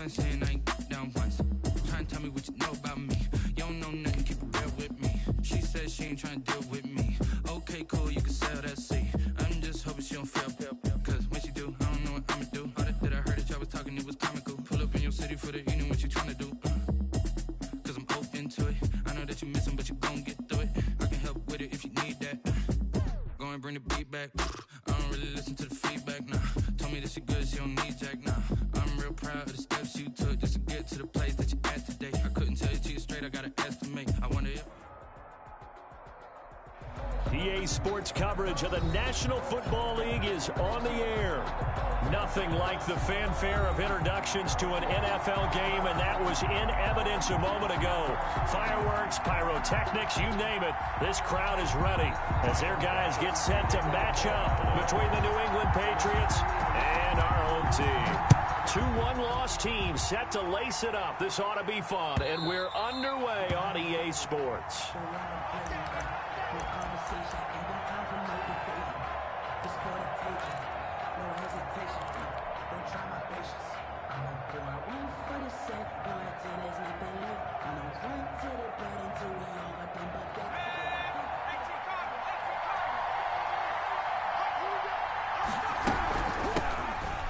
months in, I ain't down once. Trying to tell me what you know about me. You don't know nothing, keep it real with me. She said she ain't trying to deal with me. Okay, cool, you can sell that seat. I'm just hoping she don't feel. Cause when she do, I don't know what I'ma do. All that I heard that y'all was talking, it was comical. Pull up in your city for the evening, what you trying to do? Cause I'm open to it. I know that you missing, but you gon' get through it. I can help with it if you need that. Go and bring the beat back. I don't really listen to the feedback, nah. Told me that she good, she don't need jack, nah. I'm real proud of the steps you took just to get to the place that you at today. I couldn't tell you to you straight, I gotta estimate. I wonder if EA Sports coverage of the National Football League is on the air. Nothing like the fanfare of introductions to an NFL game, and that was in evidence a moment ago. Fireworks, pyrotechnics, you name it. This crowd is ready as their guys get set to match up between the New England Patriots and our home team. 2 one-loss teams set to lace it up. This ought to be fun, and we're underway on EA Sports.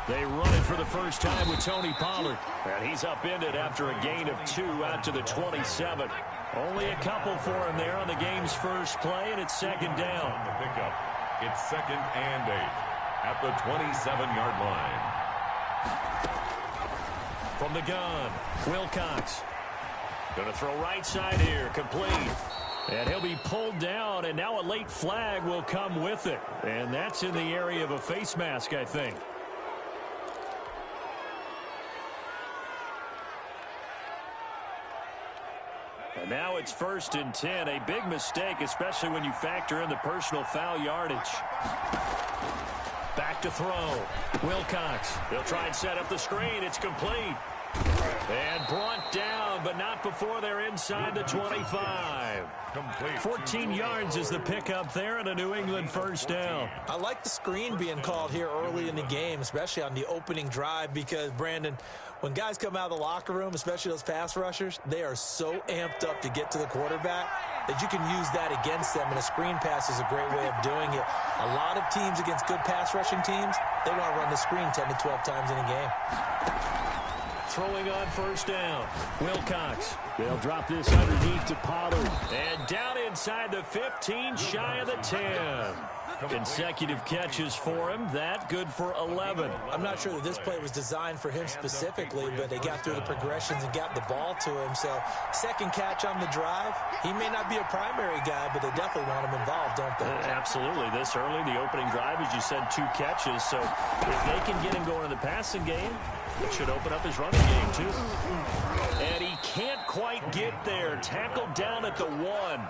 They run it for the first time with Tony Pollard. And he's upended after a gain of 2 out to the 27. Only a couple for him there on the game's first play, and it's second down. On the pickup, it's 2nd and 8 at the 27-yard line. From the gun, Wilcox. Going to throw right side here, complete. And he'll be pulled down, and now a late flag will come with it. And that's in the area of a face mask, I think. And now it's 1st and 10. A big mistake, especially when you factor in the personal foul yardage. Back to throw. Wilcox. They'll try and set up the screen. It's complete. And brought down, but not before they're inside the 25. Complete. 14 yards is the pickup there, and a New England first down. I like the screen being called here early in the game, especially on the opening drive, because, Brandon, when guys come out of the locker room, especially those pass rushers, they are so amped up to get to the quarterback that you can use that against them, and a screen pass is a great way of doing it. A lot of teams against good pass rushing teams, they want to run the screen 10 to 12 times in a game. Throwing on first down. Wilcox. They'll drop this underneath to Pollard. And down inside the 15, shy of the 10. Consecutive catches for him. That good for 11. I'm not sure that this play was designed for him specifically, but they got through the progressions and got the ball to him. So, second catch on the drive. He may not be a primary guy, but they definitely want him involved, don't they? Absolutely. This early, the opening drive, as you said, 2 catches. So, if they can get him going in the passing game, it should open up his running game, too. And he can't quite get there. Tackled down at the 1.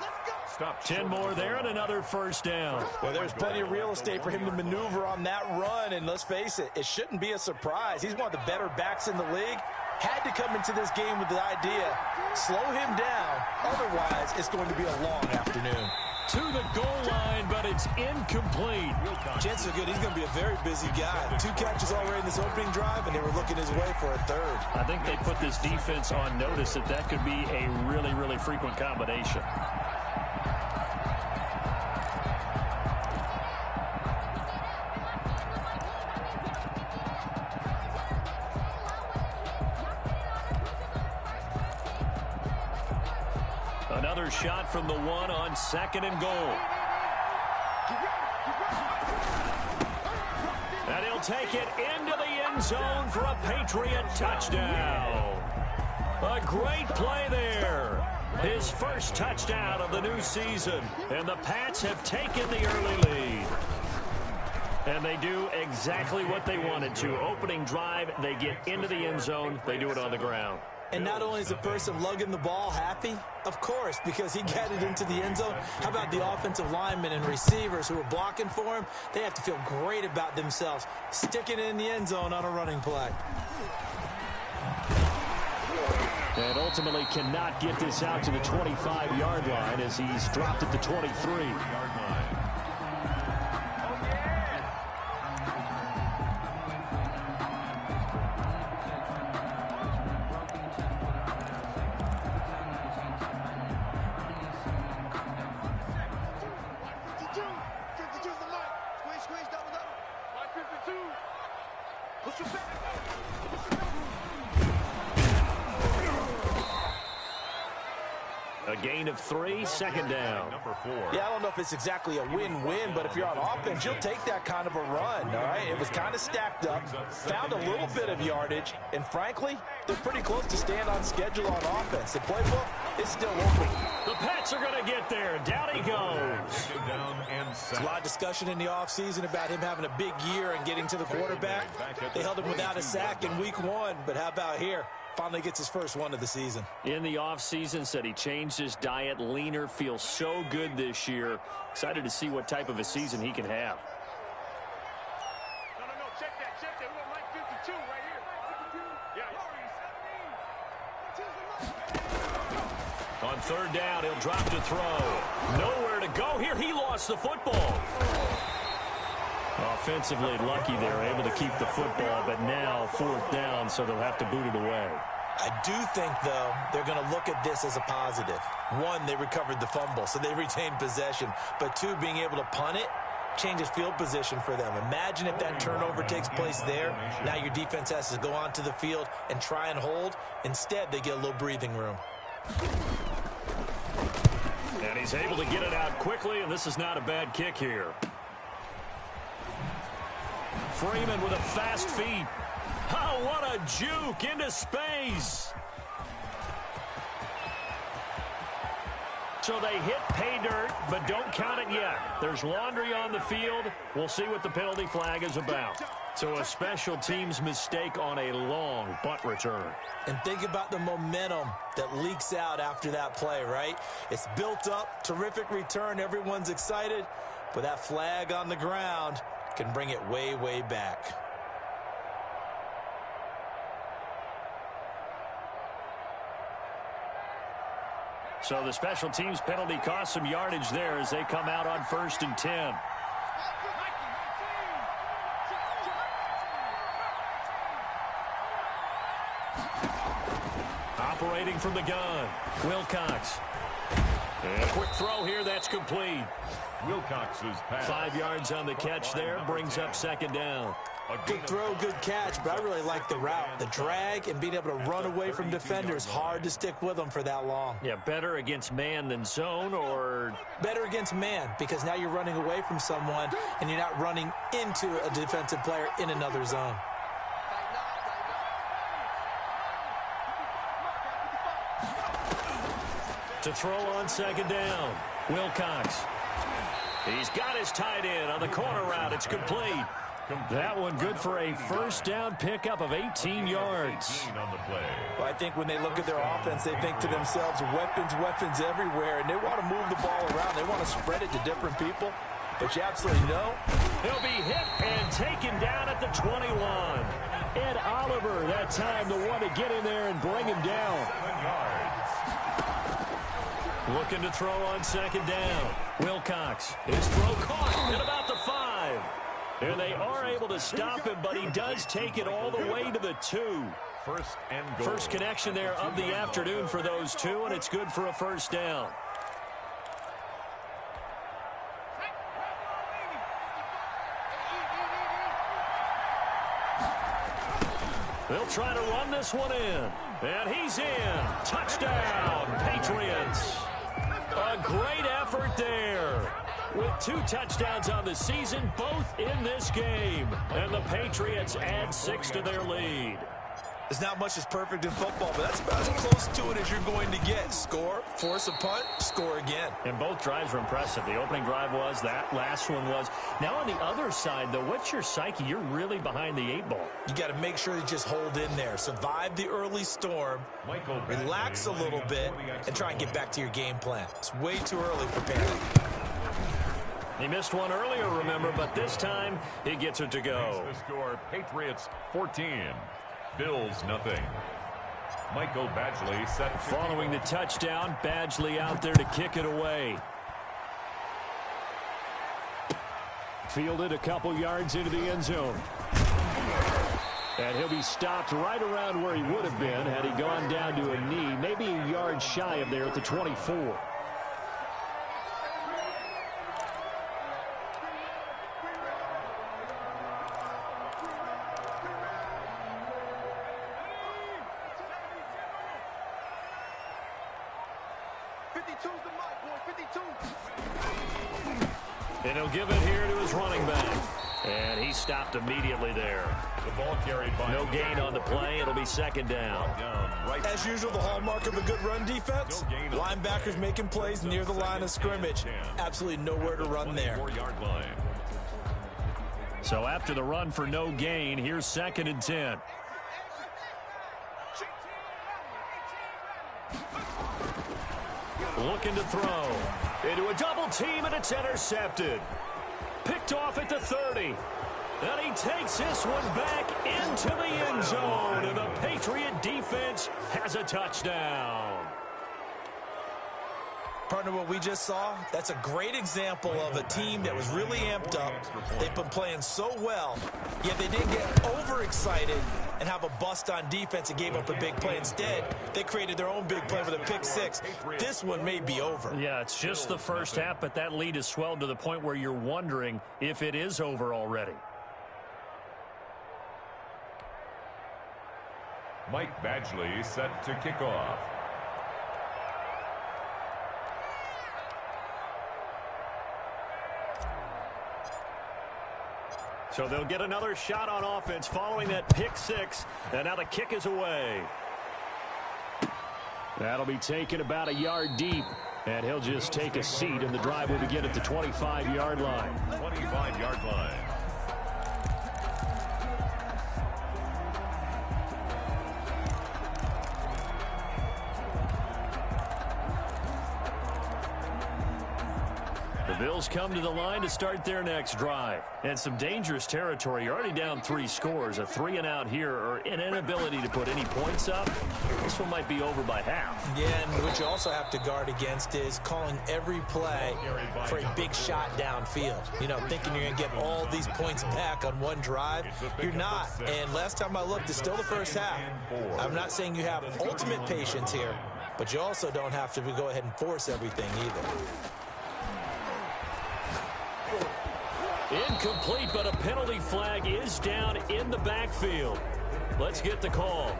10 more there and another first down. Well, there's plenty of real estate for him to maneuver on that run, and let's face it, it shouldn't be a surprise. He's one of the better backs in the league. Had to come into this game with the idea, slow him down, otherwise it's going to be a long afternoon. To the goal line, but it's incomplete. Chances are good he's going to be a very busy guy. 2 catches already in this opening drive, and they were looking his way for a 3rd. I think they put this defense on notice that could be a really, really frequent combination. Another shot from the 1 on 2nd and goal. And he'll take it into the end zone for a Patriot touchdown. A great play there. His first touchdown of the new season. And the Pats have taken the early lead. And they do exactly what they wanted to. Opening drive, they get into the end zone. They do it on the ground. And not only is the person lugging the ball happy, of course, because he got it into the end zone. How about the offensive linemen and receivers who are blocking for him? They have to feel great about themselves, sticking it in the end zone on a running play. And ultimately cannot get this out to the 25-yard line as he's dropped at the 23-yard line. A gain of 3, second down. Number 4. Yeah, I don't know if it's exactly a win-win, but if you're on offense, you'll take that kind of a run, all right? It was kind of stacked up, found a little bit of yardage, and frankly, they're pretty close to staying on schedule on offense. The playbook is still open. The Pats are going to get there. Down he goes. There's a lot of discussion in the offseason about him having a big year and getting to the quarterback. They held him without a sack in week 1, but how about here? Finally gets his first one of the season. In the offseason, said he changed his diet, leaner, feels so good this year. Excited to see what type of a season he can have. No, check that. We got Mike 52 right here. On third down, he'll drop to throw. Nowhere to go here. He lost the football. Offensively lucky they were able to keep the football, but now fourth down, so they'll have to boot it away. I do think, though, they're going to look at this as a positive. 1, they recovered the fumble, so they retained possession. But 2, being able to punt it changes field position for them. Imagine if that turnover takes place there. Now your defense has to go onto the field and try and hold. Instead, they get a little breathing room. And he's able to get it out quickly, and this is not a bad kick here. Freeman with a fast feet. Oh, what a juke into space. So they hit pay dirt, but don't count it yet. There's laundry on the field. We'll see what the penalty flag is about. So a special teams mistake on a long bunt return. And think about the momentum that leaks out after that play, right? It's built up, terrific return, everyone's excited, but that flag on the ground can bring it way, way back. So the special teams penalty cost some yardage there as they come out on 1st and 10. Operating from the gun, Wilcox. And a quick throw here, that's complete. Wilcox's pass. 5 yards on the catch there, brings up second down. Good throw, good catch, but I really like the route. The drag and being able to run away from defenders, hard to stick with them for that long. Yeah, better against man than zone, or? Better against man, because now you're running away from someone and you're not running into a defensive player in another zone. To throw on second down, Wilcox. He's got his tight end on the corner route. It's complete. That one good for a first down pickup of 18 yards. Well, I think when they look at their offense, they think to themselves, weapons everywhere, and they want to move the ball around. They want to spread it to different people, but you absolutely know. He'll be hit and taken down at the 21. Ed Oliver, that time, the one to get in there and bring him down. Looking to throw on second down. Wilcox, his throw caught at about the 5. And they are able to stop him, but he does take it all the way to the 2. First and goal. First connection there of the afternoon for those two, and it's good for a first down. They'll try to run this one in. And he's in. Touchdown, Patriots. A great effort there. With 2 touchdowns on the season, both in this game. And the Patriots add 6 to their lead. There's not much that's perfect in football, but that's about as close to it as you're going to get. Score, force a punt, score again. And both drives were impressive. The opening drive was, that last one was. Now on the other side, though, what's your psyche? You're really behind the 8 ball. You got to make sure you just hold in there. Survive the early storm, relax a little bit, and try and get back to your game plan. It's way too early for panic. He missed one earlier, remember, but this time he gets it to go. The score, Patriots 14. Bills nothing. Michael Badgley set. Following the touchdown, Badgley out there to kick it away. Fielded a couple yards into the end zone. And he'll be stopped right around where he would have been had he gone down to a knee, maybe a yard shy of there at the 24. And he'll give it here to his running back. And he stopped immediately there. The ball carried by no gain on the play. It'll be second down. Right. As usual, the hallmark of a good run defense, linebackers making plays near the line of scrimmage. Absolutely nowhere to run there. So after the run for no gain, here's 2nd and 10. Looking to throw. Into a double team, and it's intercepted. Picked off at the 30. And he takes this one back into the end zone. And the Patriot defense has a touchdown. Partner, what we just saw, that's a great example of a team that was really amped up. They've been playing so well, yet they didn't get overexcited and have a bust on defense and gave up a big play. Instead, they created their own big play with a pick six. This one may be over. Yeah, it's just the first half, but that lead has swelled to the point where you're wondering if it is over already. Mike Badgley set to kick off. So they'll get another shot on offense following that pick six. And now the kick is away. That'll be taken about a yard deep. And he'll just take a seat, and the drive will begin at the 25-yard line. 25-yard line. The Bills come to the line to start their next drive. And some dangerous territory. You're already down 3 scores. A 3-and-out here, or an inability to put any points up. This one might be over by half. Yeah, and what you also have to guard against is calling every play for a big shot downfield. You know, thinking you're going to get all these points back on one drive. You're not. And last time I looked, it's still the first half. I'm not saying you have ultimate patience here, but you also don't have to go ahead and force everything either. Incomplete, but a penalty flag is down in the backfield. Let's get the call.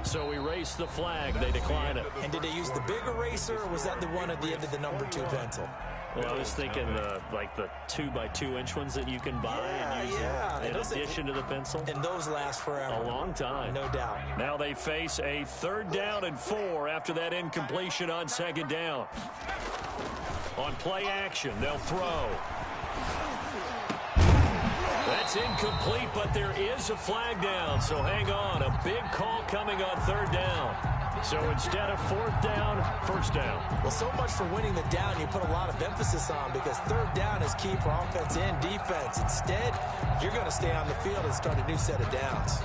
So we race the flag. They decline it. And did they use the big eraser, or was that the one at the end of the number 2 pencil? Well, I was thinking like the 2x2-inch ones that you can buy and use in addition to the pencil. And those last forever. A long time. No doubt. Now they face a 3rd down and 4 after that incompletion on 2nd down. On play action, they'll throw. That's incomplete, but there is a flag down, so hang on. A big call coming on 3rd down. So instead of 4th down, 1st down. Well, so much for winning the down you put a lot of emphasis on, because 3rd down is key for offense and defense. Instead, you're going to stay on the field and start a new set of downs.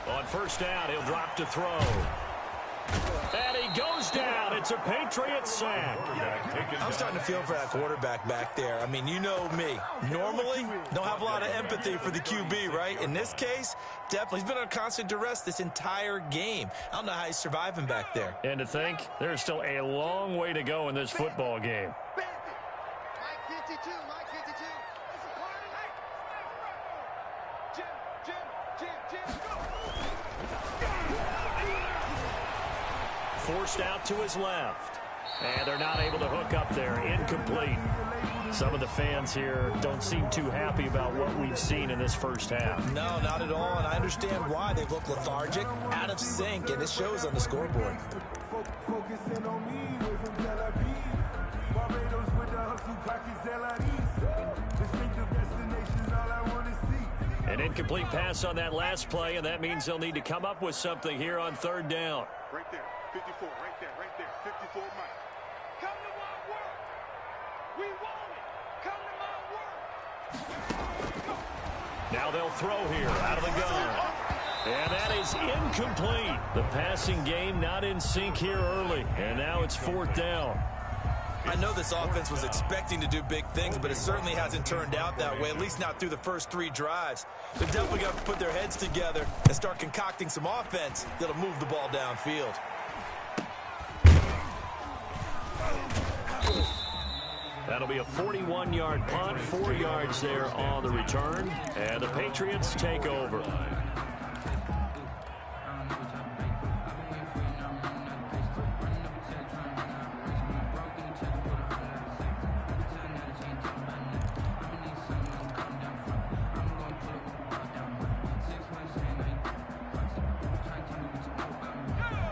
On 1st down, he'll drop to throw. And he goes down. It's a Patriot sack. I'm starting to feel for that quarterback back there. I mean, you know me. Normally, don't have a lot of empathy for the QB, right? In this case, definitely. He's been under constant duress this entire game. I don't know how he's surviving back there. And to think, there's still a long way to go in this football game. Forced out to his left. And they're not able to hook up there. Incomplete. Some of the fans here don't seem too happy about what we've seen in this first half. No, not at all, and I understand why. They look lethargic, out of sync, and it shows on the scoreboard. An incomplete pass on that last play, and that means they'll need to come up with something here on 3rd down. Right there, 54, right there, 54, Mike. Come to my work. We want it. Come to my work. Now they'll throw here out of the gun. And that is incomplete. The passing game not in sync here early. And now it's 4th down. I know this offense was expecting to do big things, but it certainly hasn't turned out that way, at least not through the first 3 drives. They're definitely going to put their heads together and start concocting some offense that'll move the ball downfield. That'll be a 41-yard punt, 4 yards there on the return, and the Patriots take over.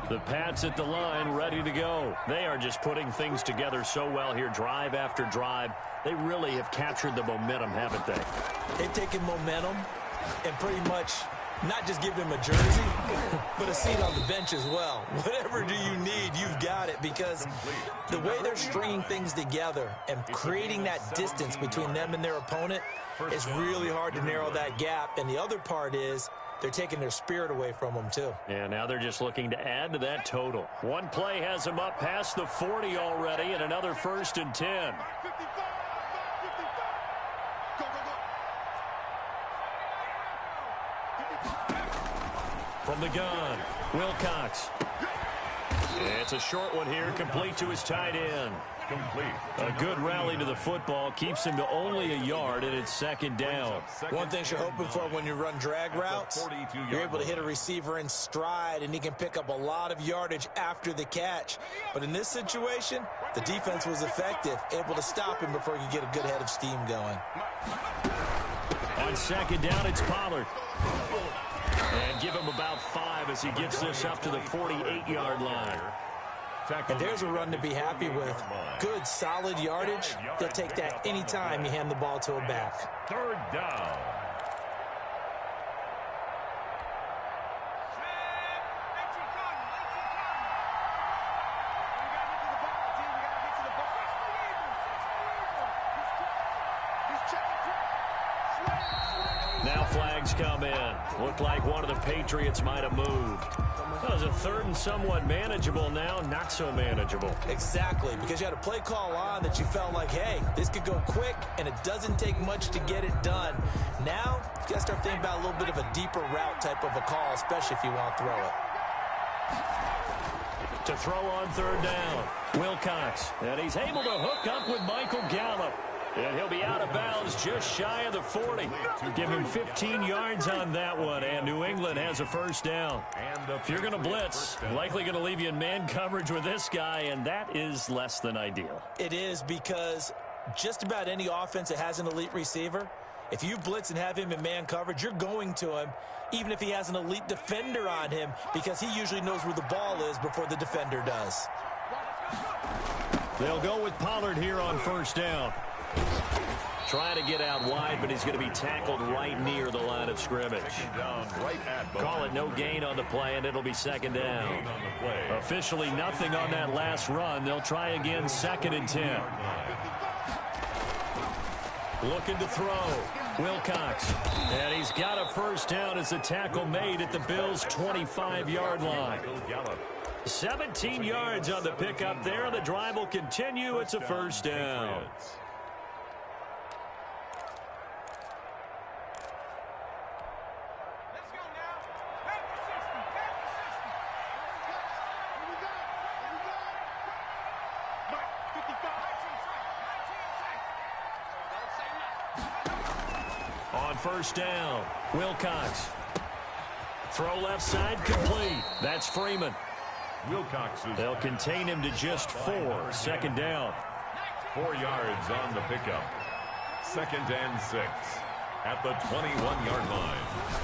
The Pats at the line, ready to go. They are just putting things together so well here, drive after drive. They really have captured the momentum, haven't they? They've taken momentum and pretty much not just give him a jersey, but a seat on the bench as well. Whatever do you need, you've got it, because the way they're stringing things together and creating that distance between them and their opponent is really hard to narrow that gap. And the other part is they're taking their spirit away from them, too. And now they're just looking to add to that total. One play has them up past the 40 already, and another 1st and 10. From the gun, Wilcox. It's a short one here, complete to his tight end. Complete. A good rally to the football keeps him to only a yard, and it's 2nd down. One thing you're hoping for when you run drag routes, you're able to hit a receiver in stride, and he can pick up a lot of yardage after the catch. But in this situation, the defense was effective, able to stop him before he could get a good head of steam going. On 2nd down, it's Pollard. And give him about 5 as he gets this up to the 48-yard line. And there's a run to be happy with. Good, solid yardage. They'll take that anytime you hand the ball to a back. 3rd down. Now flags come in. Looked like one of the Patriots might have moved. That was a 3rd and somewhat manageable, now not so manageable. Exactly, because you had a play call on that you felt like, hey, this could go quick, and it doesn't take much to get it done. Now, you got to start thinking about a little bit of a deeper route type of a call, especially if you want to throw it. To throw on 3rd down, Wilcox. And he's able to hook up with Michael Gallup. And he'll be out of bounds just shy of the 40. Give him 15 yards on that one, and New England has a 1st down. If you're going to blitz, likely going to leave you in man coverage with this guy, and that is less than ideal. It is, because just about any offense that has an elite receiver, if you blitz and have him in man coverage, you're going to him, even if he has an elite defender on him, because he usually knows where the ball is before the defender does. They'll go with Pollard here on 1st down. Trying to get out wide, but he's going to be tackled right near the line of scrimmage. Call it no gain on the play, and it'll be 2nd down. Officially nothing on that last run. They'll try again, 2nd and 10. Looking to throw. Wilcox. And he's got a 1st down as the tackle made at the Bills' 25-yard line. 17 yards on the pickup there. The drive will continue. It's a 1st down. On 1st down, Wilcox. Throw left side, complete. That's Freeman. Wilcox. They'll contain him to just 4. 2nd down. 4 yards on the pickup. 2nd and 6 at the 21-yard line.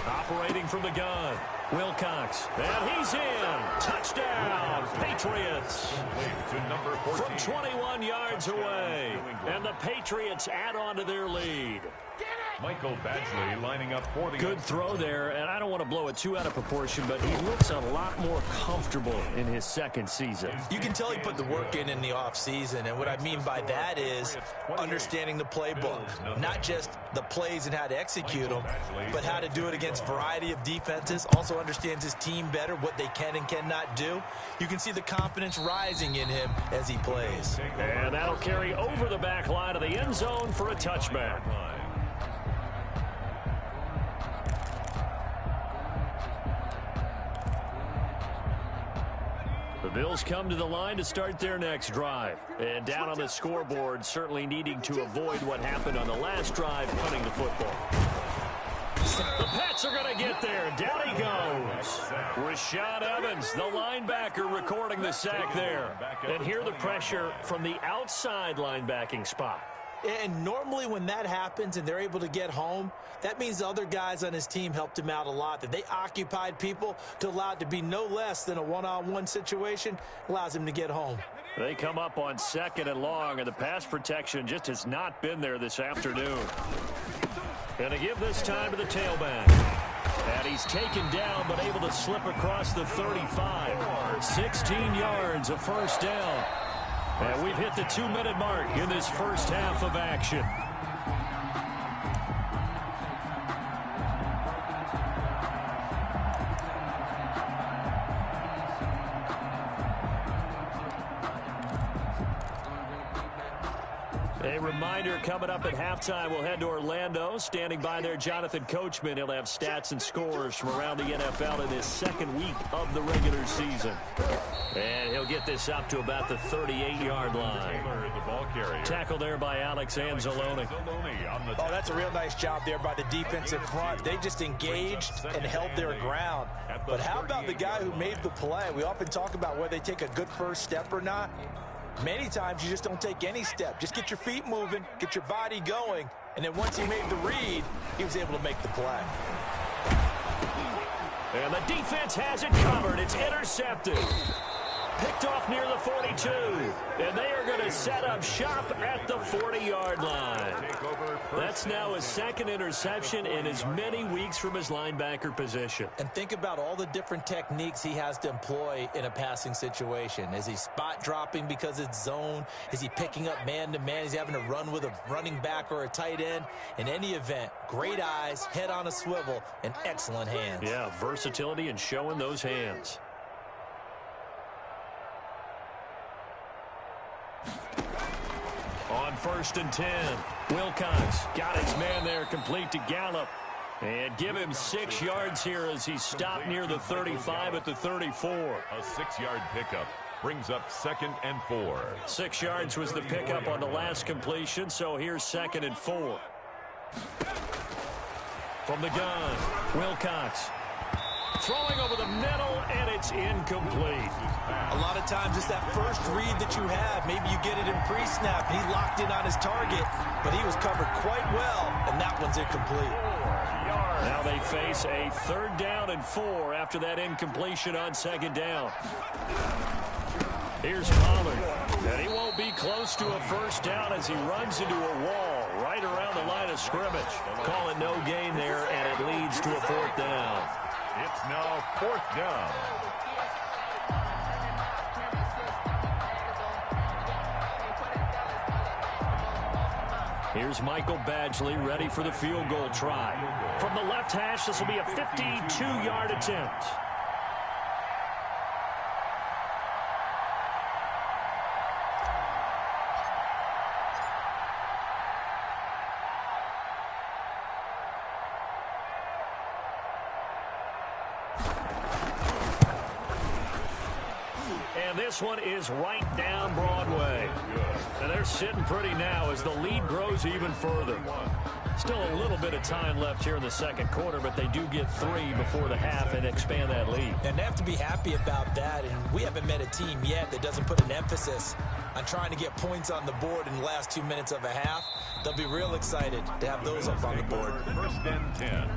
Operating from the gun, Wilcox. And he's in. Touchdown, Patriots. To number 14. From 21 yards away. And the Patriots add on to their lead. Michael Badgley lining up for the good throw there, and I don't want to blow it too out of proportion, but he looks a lot more comfortable in his 2nd season. You can tell he put the work in the offseason, and what I mean by that is understanding the playbook. Not just the plays and how to execute them, but how to do it against a variety of defenses. Also understands his team better, what they can and cannot do. You can see the confidence rising in him as he plays. And that'll carry over the back line of the end zone for a touchback. The Bills come to the line to start their next drive. And down on the scoreboard, certainly needing to avoid what happened on the last drive, punting the football. The Pats are going to get there. Down he goes. Rashaan Evans, the linebacker, recording the sack there. And here the pressure from the outside linebacking spot. And normally when that happens and they're able to get home, that means the other guys on his team helped him out a lot. That they occupied people to allow it to be no less than a one-on-one situation allows him to get home. They come up on 2nd and long, and the pass protection just has not been there this afternoon. Going to give this time to the tailback. And he's taken down but able to slip across the 35. 16 yards, a first down. And we've hit the 2-minute mark in this first half of action. A reminder, coming up at halftime, we'll head to Orlando. Standing by there, Jonathan Coachman. He'll have stats and scores from around the NFL in his second week of the regular season. And he'll get this up to about the 38-yard line. Tackle there by Alex Anzalone. Oh, that's a real nice job there by the defensive front. They just engaged and held their ground. But how about the guy who made the play? We often talk about whether they take a good first step or not. Many times you just don't take any step. Just get your feet moving, get your body going, and then once he made the read, he was able to make the play. And the defense has it covered. It's intercepted. Picked off near the 42. And they are going to set up shop at the 40-yard line. That's now his second interception in as many weeks from his linebacker position. And think about all the different techniques he has to employ in a passing situation. Is he spot dropping because it's zone? Is he picking up man-to-man? Is he having to run with a running back or a tight end? In any event, great eyes, head on a swivel, and excellent hands. Yeah, versatility and showing those hands. On 1st and 10, Wilcox got his man there, complete to Gallup. And give him 6 yards here as he stopped near the 35 at the 34. A 6-yard pickup brings up 2nd and 4. 6 yards was the pickup on the last completion, so here's 2nd and 4. From the gun, Wilcox. Throwing over the middle, and it's incomplete. A lot of times it's that first read that you have. Maybe you get it in pre-snap. He locked in on his target, but he was covered quite well, and that one's incomplete. Now they face a 3rd down and 4 after that incompletion on 2nd down. Here's Pollard, and he won't be close to a first down as he runs into a wall right around the line of scrimmage. Call it no gain there, and it leads to a 4th down. It's now 4th down. Here's Michael Badgley ready for the field goal try. From the left hash, this will be a 52-yard attempt. And this one is right down Broadway. And they're sitting pretty now as the lead grows even further. Still a little bit of time left here in the second quarter, but they do get 3 before the half and expand that lead. And they have to be happy about that. And we haven't met a team yet that doesn't put an emphasis on trying to get points on the board in the last 2 minutes of a half. They'll be real excited to have those up on the board. 1st and 10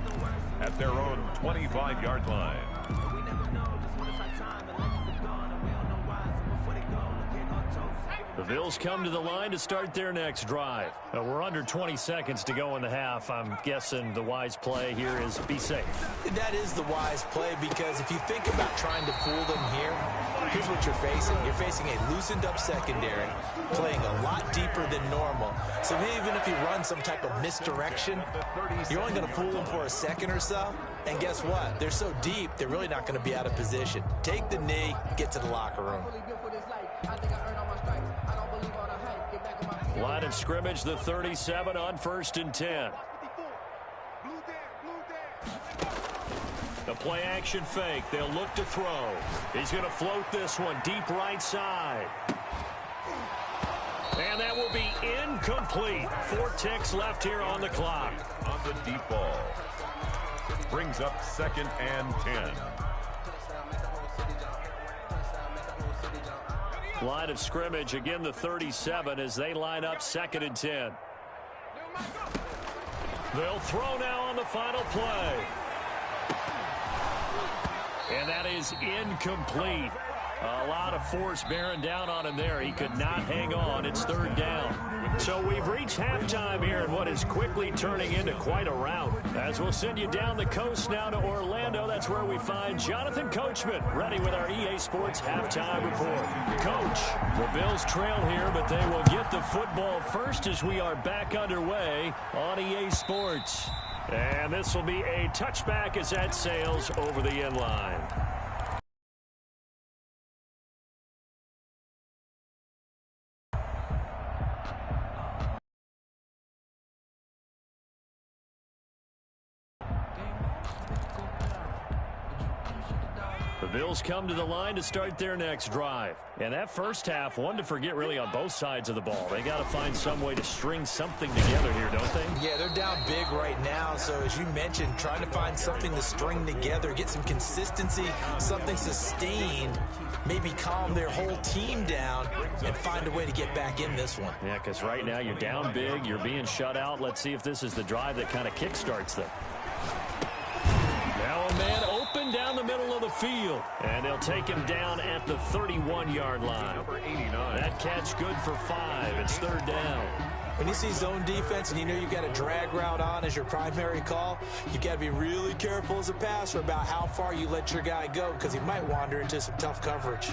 at their own 25-yard line. The Bills come to the line to start their next drive. We're under 20 seconds to go in the half. I'm guessing the wise play here is be safe. That is the wise play, because if you think about trying to fool them here, here's what you're facing. You're facing a loosened up secondary, playing a lot deeper than normal. So even if you run some type of misdirection, you're only going to fool them for a second or so. And guess what? They're so deep, they're really not going to be out of position. Take the knee, get to the locker room. Line of scrimmage, the 37 on 1st and 10. The play action fake. They'll look to throw. He's going to float this one deep right side. And that will be incomplete. 4 ticks left here on the clock. On the deep ball. Brings up 2nd and 10. Line of scrimmage, again the 37 as they line up 2nd and 10. They'll throw now on the final play. And that is incomplete. A lot of force bearing down on him there. He could not hang on. It's 3rd down. So we've reached halftime here in what is quickly turning into quite a rout. As we'll send you down the coast now to Orlando, that's where we find Jonathan Coachman ready with our EA Sports halftime report. Coach, the Bills trail here, but they will get the football first as we are back underway on EA Sports. And this will be a touchback as that sails over the end line. The Bills come to the line to start their next drive. And that first half, one to forget really on both sides of the ball. They got to find some way to string something together here, don't they? Yeah, they're down big right now. So as you mentioned, trying to find something to string together, get some consistency, something sustained, maybe calm their whole team down and find a way to get back in this one. Yeah, because right now you're down big, you're being shut out. Let's see if this is the drive that kind of kickstarts them. Now a man open down the middle of the field. And they'll take him down at the 31-yard line. Number 89. That catch good for 5. It's 3rd down. When you see zone defense and you know you've got a drag route on as your primary call, you've got to be really careful as a passer about how far you let your guy go because he might wander into some tough coverage.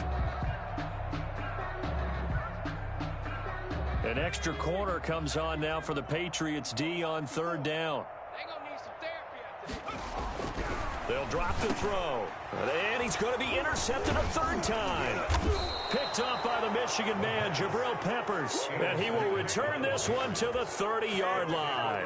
An extra corner comes on now for the Patriots D on 3rd down. They'll drop the throw. And he's going to be intercepted a 3rd time. Picked up by the Michigan man, Jabril Peppers. And he will return this one to the 30-yard line.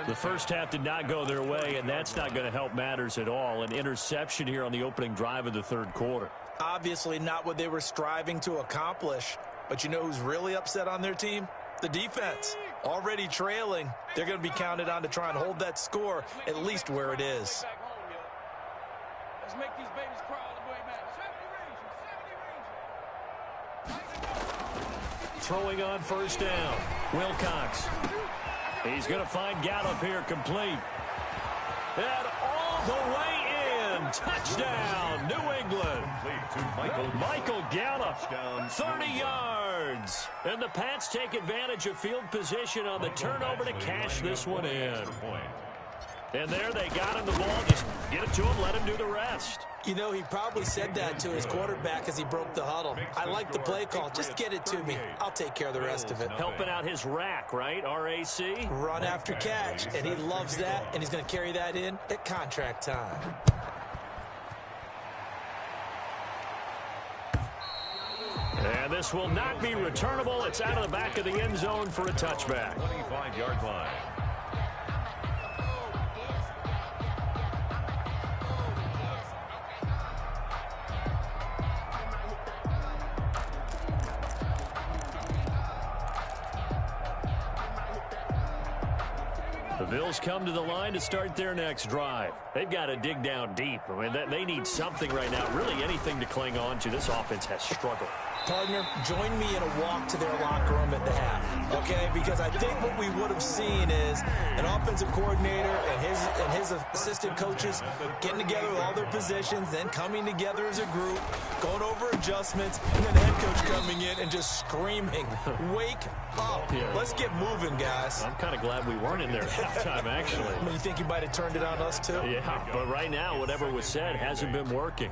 The first half did not go their way, and that's not going to help matters at all. An interception here on the opening drive of the 3rd quarter. Obviously not what they were striving to accomplish. But you know who's really upset on their team? The defense. Already trailing. They're going to be counted on to try and hold that score at least where it is. Let's make these babies cry all the way back. Throwing on 1st down. Wilcox. He's going to find Gallup here complete. And all the way in. Touchdown, New England. Michael Gallup, 30 yards. And the Pats take advantage of field position on the turnover to cash this one in. And there they got him the ball. Just get it to him, let him do the rest. You know, he probably said that to his quarterback as he broke the huddle. I like the play call. Just get it to me. I'll take care of the rest of it. Helping out his rack, right? RAC? Run after catch, and he loves that, and he's going to carry that in at contract time. And this will not be returnable. It's out of the back of the end zone for a touchback. 25-yard line. The Bills come to the line to start their next drive. They've got to dig down deep. I mean, they need something right now, really anything to cling on to. This offense has struggled. Partner, join me in a walk to their locker room at the half, okay? Because I think what we would have seen is an offensive coordinator and his assistant coaches getting together with all their positions, then coming together as a group, going over adjustments, and then the head coach coming in and just screaming, wake up. Yeah. Let's get moving, guys. I'm kind of glad we weren't in there at halftime, actually. I mean, you think you might have turned it on us, too? Yeah, but right now, whatever was said hasn't been working.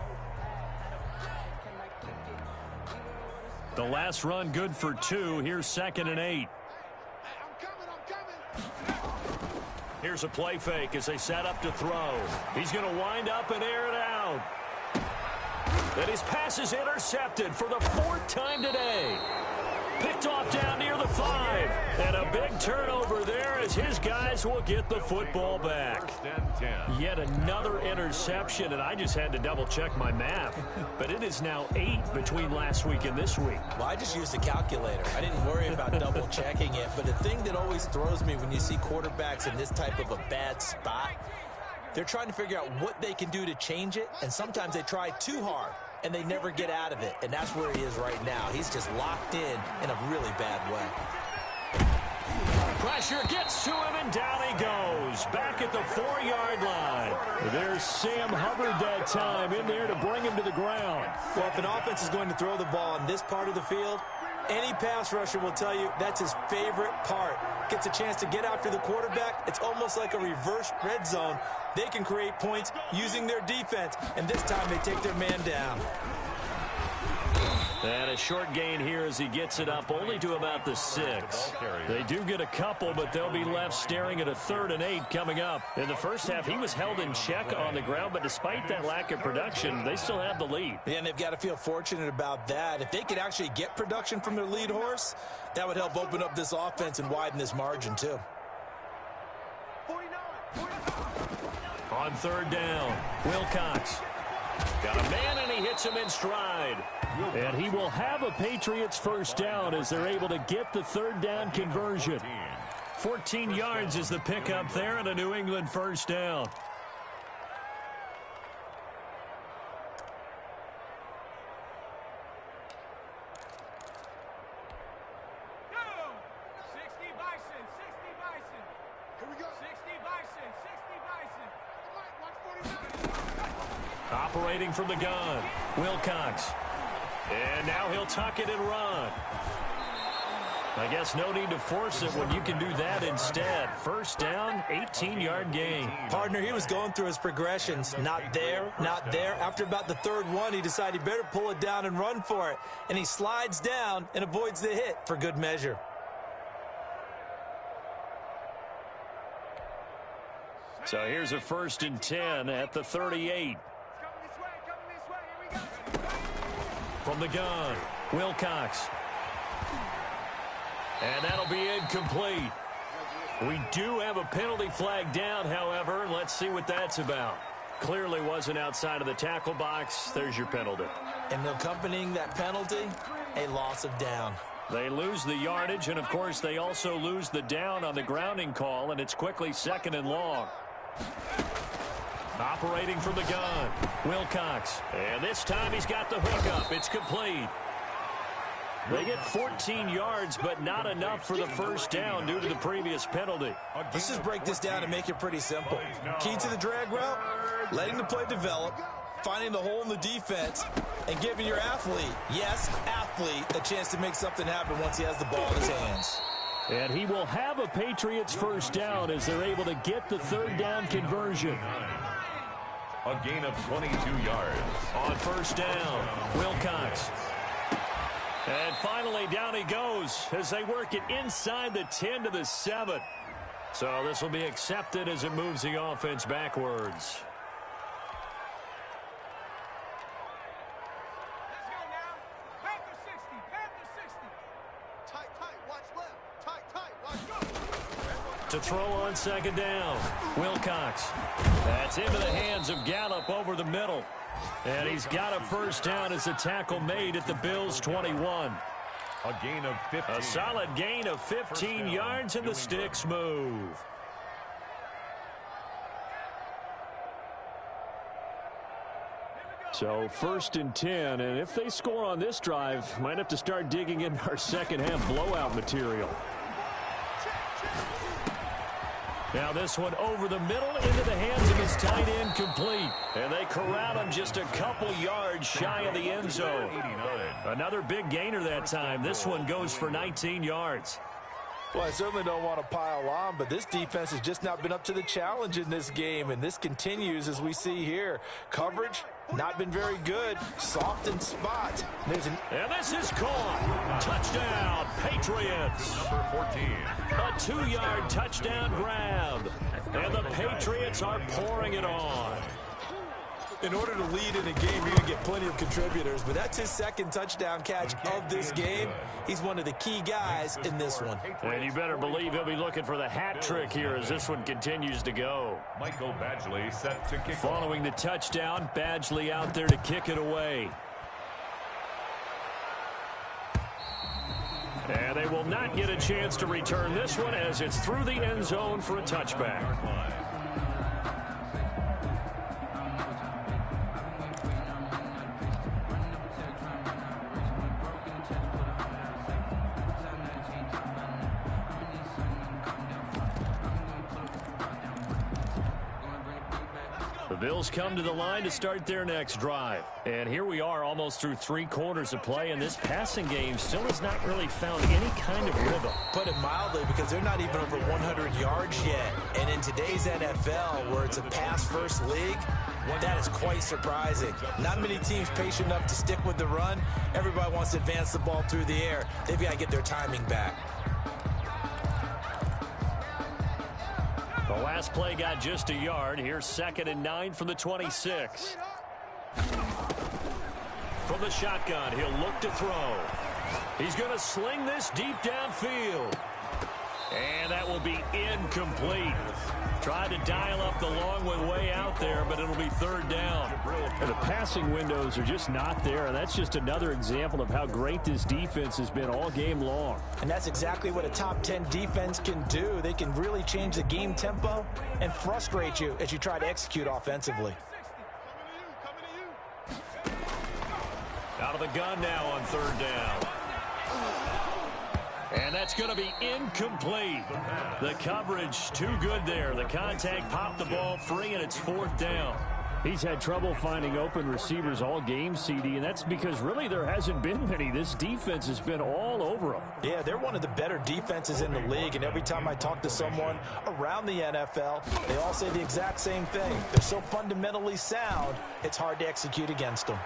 The last run good for 2. Here's 2nd and 8. I'm coming. Here's a play fake as they set up to throw. He's going to wind up and air it out. And his pass is intercepted for the 4th time today. Picked off down near the 5. And a big turnover there as his guys will get the football back. Yet another interception, and I just had to double-check my math. But it is now 8 between last week and this week. Well, I just used a calculator. I didn't worry about double-checking it. But the thing that always throws me when you see quarterbacks in this type of a bad spot, they're trying to figure out what they can do to change it, and sometimes they try too hard, and they never get out of it. And that's where he is right now. He's just locked in a really bad way. Pressure gets to him, and down he goes. Back at the 4-yard line. There's Sam Hubbard that time in there to bring him to the ground. Well, if an offense is going to throw the ball on this part of the field, any pass rusher will tell you that's his favorite part. Gets a chance to get after the quarterback. It's almost like a reverse red zone. They can create points using their defense, and this time they take their man down. And a short gain here as he gets it up only to about the 6. They do get a couple, but they'll be left staring at a 3rd and 8 coming up. In the first half, he was held in check on the ground, but despite that lack of production, they still have the lead. Yeah, and they've got to feel fortunate about that. If they could actually get production from their lead horse, that would help open up this offense and widen this margin too. On 3rd down, Wilcox. Got a man, and he hits him in stride. And he will have a Patriots first down as they're able to get the 3rd down conversion. 14 yards is the pickup there, and a New England first down. Operating from the gun, Wilcox. And now he'll tuck it and run. I guess no need to force it when you can do that instead. First down, 18-yard gain. Partner, he was going through his progressions. Not there, not there. After about the 3rd one, he decided he better pull it down and run for it. And he slides down and avoids the hit for good measure. So here's a 1st and 10 at the 38. From the gun, Wilcox. And that'll be incomplete. We do have a penalty flag down, however, and let's see what that's about. Clearly wasn't outside of the tackle box. There's your penalty. And accompanying that penalty, a loss of down. They lose the yardage, and, of course, they also lose the down on the grounding call, and it's quickly 2nd and long. Operating from the gun, Wilcox. And this time he's got the hookup. It's complete. They get 14 yards, but not enough for the first down due to the previous penalty. Let's just break this down and make it pretty simple. Key to the drag route, letting the play develop, finding the hole in the defense, and giving your athlete, yes, athlete, a chance to make something happen once he has the ball in his hands. And he will have a Patriots first down as they're able to get the 3rd down conversion. A gain of 22 yards. On first down, Wilcox. And finally, down he goes as they work it inside the 10 to the 7. So this will be accepted as it moves the offense backwards. Let's go now. Panther 60, Panther 60. Tight, watch left. Tight, watch go. To throw on 2nd down, Wilcox. That's into the hands of Gallup over the middle. And he's got a first down as the tackle made at the Bills' 21. A gain of 15. A solid gain of 15 yards, and the sticks move. So 1st and 10, and if they score on this drive, might have to start digging in our second half blowout material. Now this one over the middle into the hands of his tight end, complete. And they corral him just a couple yards shy of the end zone. Another big gainer that time. This one goes for 19 yards. Well, I certainly don't want to pile on, but this defense has just not been up to the challenge in this game, and this continues as we see here. Coverage, not been very good. Soft in spot. And this is caught. Touchdown, Patriots. Number 14. A 2-yard touchdown grab. And the Patriots are pouring it on. In order to lead in a game, you're going to get plenty of contributors, but that's his second touchdown catch of this game. He's one of the key guys in this one. And you better believe he'll be looking for the hat trick here as this one continues to go. Michael Badgley set to kick. Following the touchdown, Badgley out there to kick it away. And they will not get a chance to return this one as it's through the end zone for a touchback. The Bills come to the line to start their next drive. And here we are almost through 3 quarters of play, and this passing game still has not really found any kind of rhythm. Put it mildly, because they're not even over 100 yards yet. And in today's NFL, where it's a pass-first league, that is quite surprising. Not many teams patient enough to stick with the run. Everybody wants to advance the ball through the air. They've got to get their timing back. The last play got just a yard. Here's 2nd and 9 from the 26. From the shotgun, he'll look to throw. He's going to sling this deep downfield. And that will be incomplete. Tried to dial up the long one way out there, but it'll be 3rd down. And the passing windows are just not there. And that's just another example of how great this defense has been all game long. And that's exactly what a top 10 defense can do. They can really change the game tempo and frustrate you as you try to execute offensively. Out of the gun now on 3rd down. And that's going to be incomplete. The coverage too good there. The contact popped the ball free, and it's 4th down. He's had trouble finding open receivers all game, CD, and that's because really there hasn't been many. This defense has been all over them. Yeah, they're one of the better defenses in the league, and every time I talk to someone around the NFL, they all say the exact same thing. They're so fundamentally sound, it's hard to execute against them.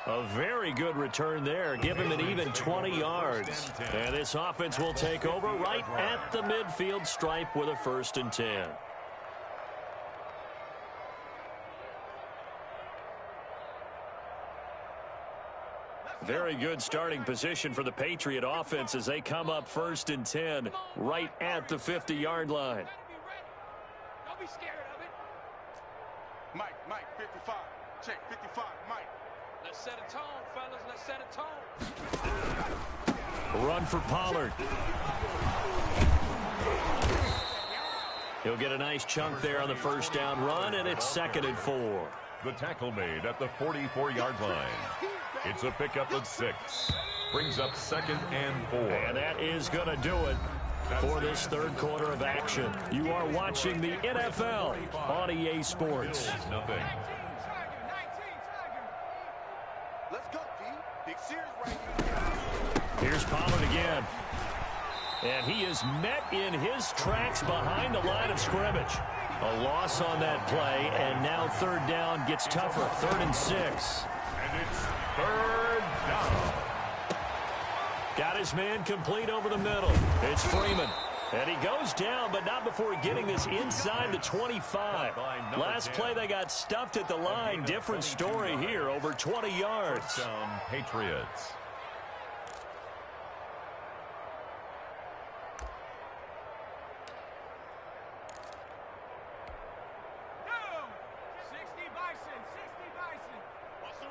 A very good return there. Give him an even 20 yards. And this offense will take over right at the midfield stripe with a 1st and 10. Very good starting position for the Patriot offense as they come up 1st and 10 right at the 50-yard line. Don't be scared of it. Mike, 55. Check, 55, Mike. Let's set a tone, fellas. Let's set a tone. Run for Pollard. He'll get a nice chunk there on the 1st down run, and it's 2nd and 4. The tackle made at the 44-yard line. It's a pickup of 6. Brings up 2nd and 4. And that is going to do it for this 3rd quarter of action. You are watching the NFL on EA Sports. Nothing. Let's go, D. Big series right here. Here's Pollard again. And he is met in his tracks behind the line of scrimmage. A loss on that play, and now 3rd down gets tougher. 3rd and 6. And it's 3rd down. Got his man complete over the middle. It's Freeman. And he goes down, but not before getting this inside the 25. Last play, they got stuffed at the line. Different story here, over 20 yards. Down, Patriots. No! 60 Bison, 60 Bison. What's the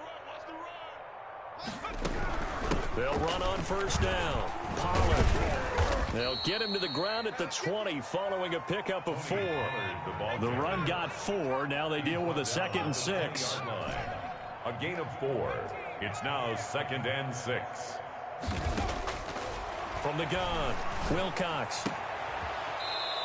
run? They'll run on 1st down. Pollard. They'll get him to the ground at the 20 following a pickup of 4. The run got 4. Now they deal with a 2nd and 6. A gain of 4. It's now 2nd and 6. From the gun, Wilcox.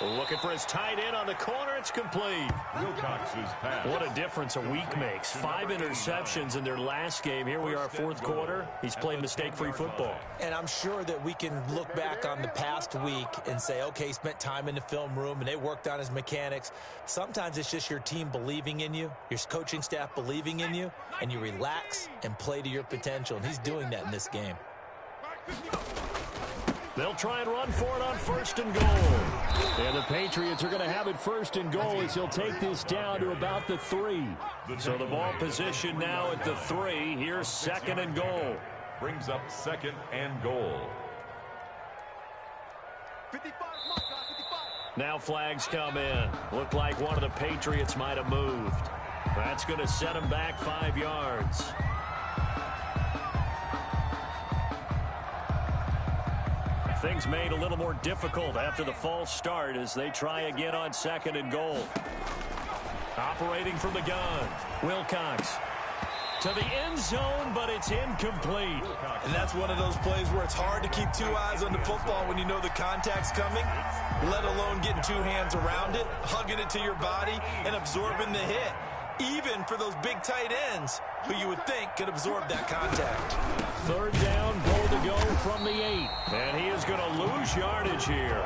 Looking for his tight end on the corner. It's complete. Wilcox's pass. What a difference a week makes. 5 interceptions in their last game. Here we are, 4th quarter. He's played mistake-free football. And I'm sure that we can look back on the past week and say, okay, he spent time in the film room and they worked on his mechanics. Sometimes it's just your team believing in you, your coaching staff believing in you, and you relax and play to your potential. And he's doing that in this game. They'll try and run for it on 1st and goal. And the Patriots are going to have it 1st and goal as he'll take this down to about the 3. So the ball position now at the 3. Here's 2nd and goal. Brings up 2nd and goal. 55, now flags come in. Looked like one of the Patriots might have moved. That's going to set him back 5 yards. Things made a little more difficult after the false start as they try again on 2nd and goal. Operating from the gun, Wilcox to the end zone, but it's incomplete. And that's one of those plays where it's hard to keep 2 eyes on the football when you know the contact's coming, let alone getting 2 hands around it, hugging it to your body, and absorbing the hit. Even for those big tight ends who you would think could absorb that contact. 3rd down, goal to go from the 8. And he is going to lose yardage here.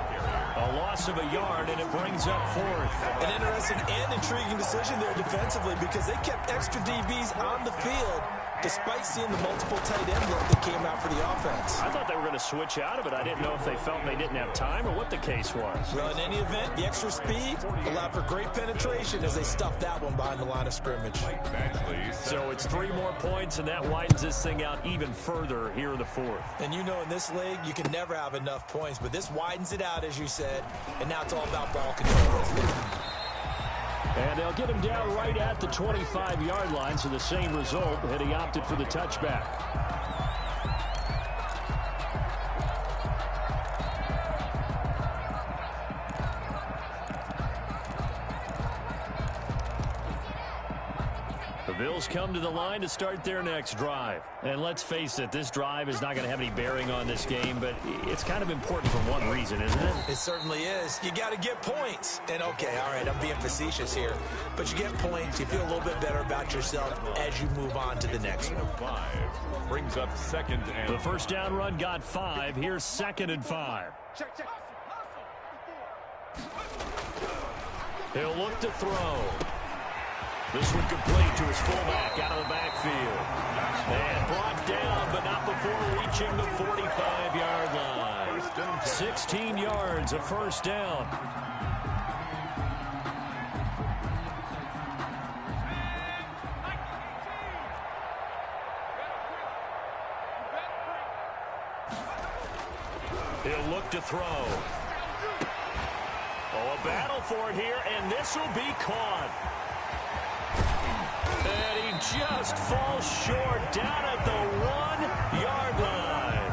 A loss of a yard, and it brings up 4th. An interesting and intriguing decision there defensively because they kept extra DBs on the field despite seeing the multiple tight end look that came out for the offense. I thought they were going to switch out of it. I didn't know if they felt they didn't have time or what the case was. Well, in any event, the extra speed allowed for great penetration as they stuffed that one behind the line of scrimmage. So it's 3 more points, and that widens this thing out even further here in the 4th. And you know in this league, you can never have enough points, but this widens it out, as you said, and now it's all about ball control. And they'll get him down right at the 25-yard line, so the same result, and he opted for the touchback. The Bills come to the line to start their next drive. And let's face it, this drive is not going to have any bearing on this game, but it's kind of important for one reason, isn't it? It certainly is. You got to get points. And okay, all right, I'm being facetious here, but you get points, you feel a little bit better about yourself as you move on to the next one. 5 brings up 2nd and... The first down run got 5. Here's 2nd and 5. check. He'll look to throw. This one complete to his fullback out of the backfield. And brought down, but not before reaching the 45-yard line. 16 yards, a first down. He'll look to throw. Oh, a battle for it here, and this will be caught. And he just falls short down at the 1-yard line.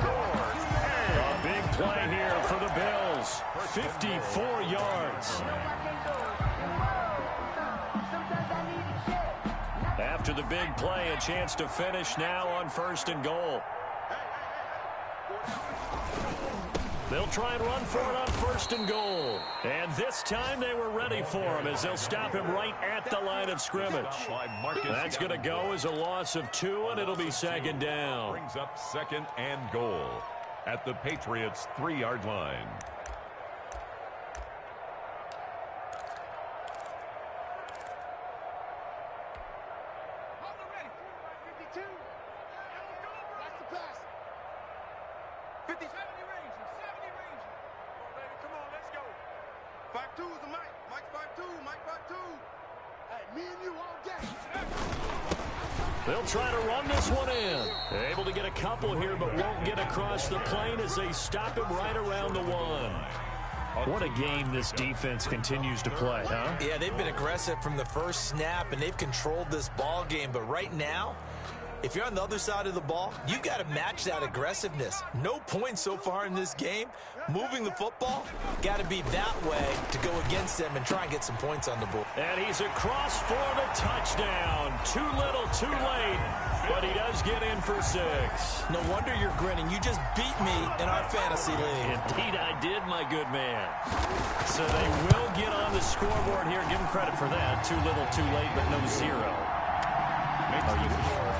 A big play here for the Bills. 54 yards. After the big play, a chance to finish now on 1st and goal. They'll try and run for it on 1st and goal. And this time they were ready for him as they'll stop him right at the line of scrimmage. That's going to go as a loss of 2, and it'll be 2nd down. Brings up 2nd and goal at the Patriots' 3-yard line. They'll try to run this one in. Able to get a couple here, but won't get across the plane as they stop him right around the 1. What a game this defense continues to play, huh? Yeah, they've been aggressive from the first snap, and they've controlled this ball game. But right now, if you're on the other side of the ball, you got to match that aggressiveness. No points so far in this game. Moving the football, got to be that way to go against them and try and get some points on the board. And he's across for the touchdown. Too little, too late, but he does get in for 6. No wonder you're grinning. You just beat me in our fantasy league. Indeed, I did, my good man. So they will get on the scoreboard here. Give him credit for that. Too little, too late, but no 0.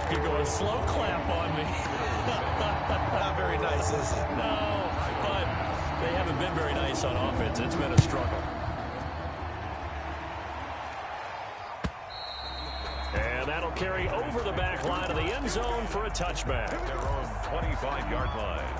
You're going slow clap on me. Not very nice, is it? No, but they haven't been very nice on offense. It's been a struggle. And that'll carry over the back line of the end zone for a touchback. Their own 25-yard line.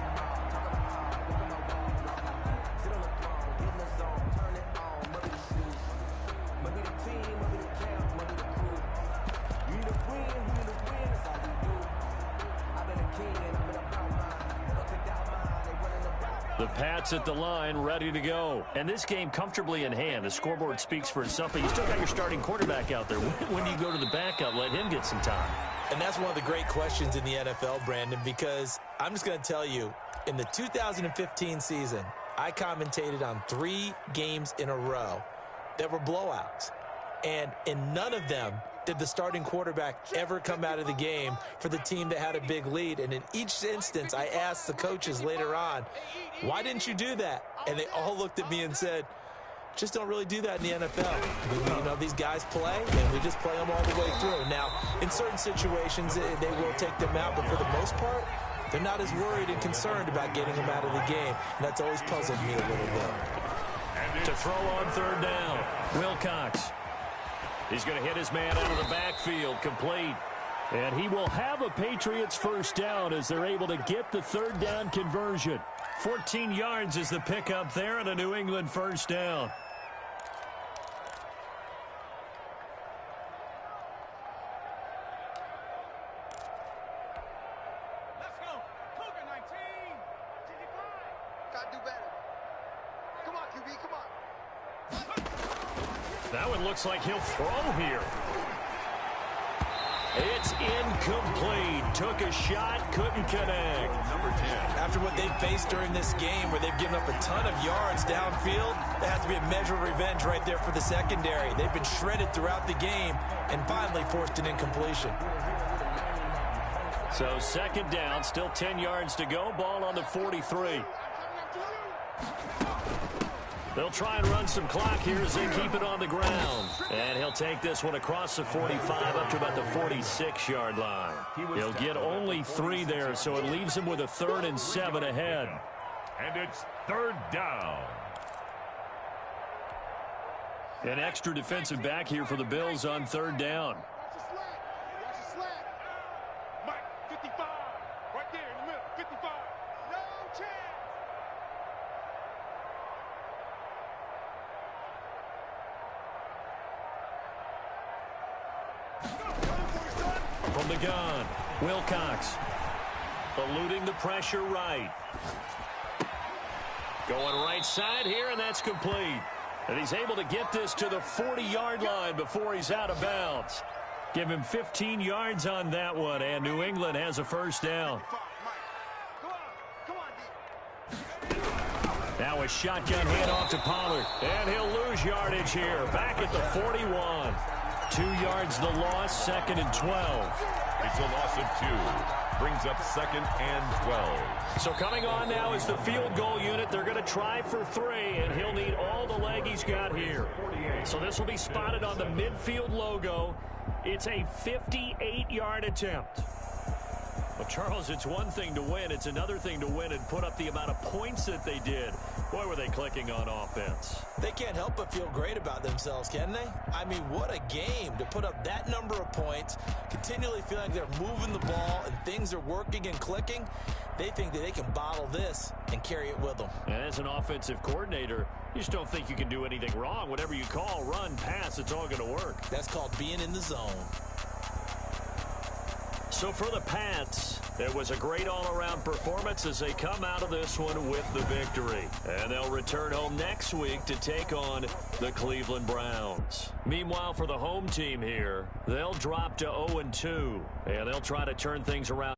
The Pats at the line, ready to go. And this game comfortably in hand. The scoreboard speaks for itself, but you still got your starting quarterback out there. When do you go to the backup, let him get some time? And that's one of the great questions in the NFL, Brandon, because I'm just going to tell you, in the 2015 season, I commentated on 3 games in a row that were blowouts. And in none of them did the starting quarterback ever come out of the game for the team that had a big lead. And in each instance, I asked the coaches later on, why didn't you do that? And they all looked at me and said, just don't really do that in the NFL. You know, these guys play, and we just play them all the way through. Now, in certain situations, they will take them out, but for the most part, they're not as worried and concerned about getting them out of the game. And that's always puzzled me a little bit. To throw on third down, Wilcox. He's going to hit his man out of the backfield, complete. And he will have a Patriots first down as they're able to get the third down conversion. 14 yards is the pickup there and a New England first down. Let's go. Cougar 19. Gotta do better. Come on, QB, come on. That one looks like he'll throw here. It's incomplete. Took a shot, couldn't connect. Number 10. After what they've faced during this game where they've given up a ton of yards downfield, that has to be a measure of revenge right there for the secondary. They've been shredded throughout the game and finally forced an incompletion. So second down, still 10 yards to go. Ball on the 43. They'll try and run some clock here as they keep it on the ground. And he'll take this one across the 45 up to about the 46-yard line. He'll get only 3 there, so it leaves him with a 3rd and 7 ahead. And it's third down. An extra defensive back here for the Bills on third down. Watch the slap. Mike, 55. Right there in the middle, 55. No chance. From the gun, Wilcox eluding the pressure right. Going right side here, and that's complete. And he's able to get this to the 40-yard line before he's out of bounds. Give him 15 yards on that one, and New England has a first down. Now a shotgun handoff to Pollard, and he'll lose yardage here. Back at the 41. 2 yards the loss, 2nd and 12. It's a loss of 2. Brings up 2nd and 12. So coming on now is the field goal unit. They're going to try for 3, and he'll need all the leg he's got here. So this will be spotted on the midfield logo. It's a 58-yard attempt. Well, Charles, it's one thing to win. It's another thing to win and put up the amount of points that they did. Boy, were they clicking on offense. They can't help but feel great about themselves, can they? I mean, what a game to put up that number of points, continually feel like they're moving the ball and things are working and clicking. They think that they can bottle this and carry it with them. And as an offensive coordinator, you just don't think you can do anything wrong. Whatever you call, run, pass, it's all going to work. That's called being in the zone. So for the Pats, it was a great all-around performance as they come out of this one with the victory. And they'll return home next week to take on the Cleveland Browns. Meanwhile, for the home team here, they'll drop to 0-2, and they'll try to turn things around.